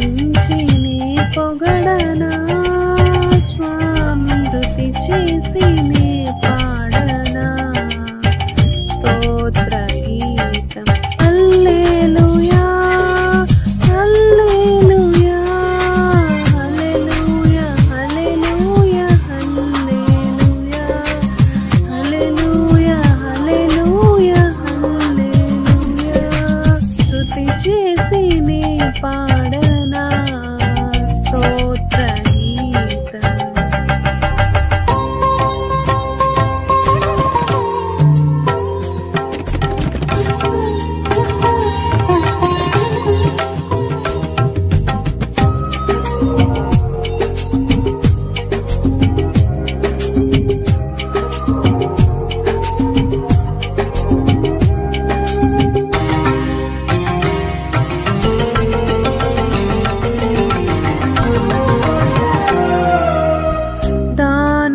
స్తుతించి నీ పొగడనా, స్వామి స్తుతి చేసి నీ పాడనా, స్తోత్ర గీతం. హల్లెలూయా హల్లెలూయా హల్లెలూయా హల్లెలూయా హల్లెలూయా హల్లెలూయా హల్లెలూయా హల్లెలూయా, స్తుతి చేసి నీ పాడనా, స్తోత్ర గీతం.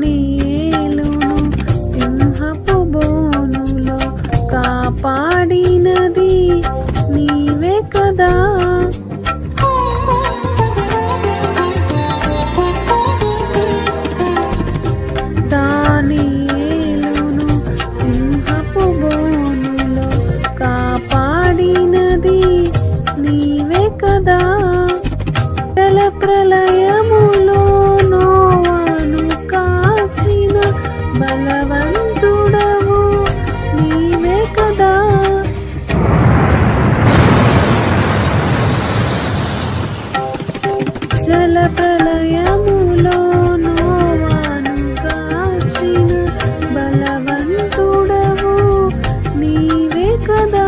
దానియేలును సింహపు బోనులో కాపాడినది నీవే కదా, దానియేలును సింహపు బోనులో కాపాడినది నీవే కదా, జల ప్రళయములో నోవాను కాచిన బలవంతుడవు నీవే కదా, జల ప్రళయములో నోవాను కాచిన బలవంతుడవు నీవే కదా,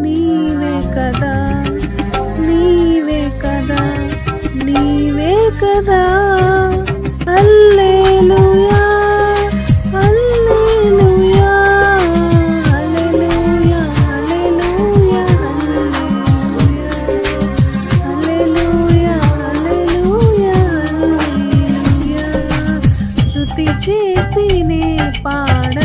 నీవే కదా, నీవే కదా, నీవే కదా. హల్లెలూయా హల్లెలూయా హల్లెలూయా హల్లెలూయా హల్లెలూయా హల్లెలూయా హల్లెలూయా, స్తుతి చేసి నీ పాడ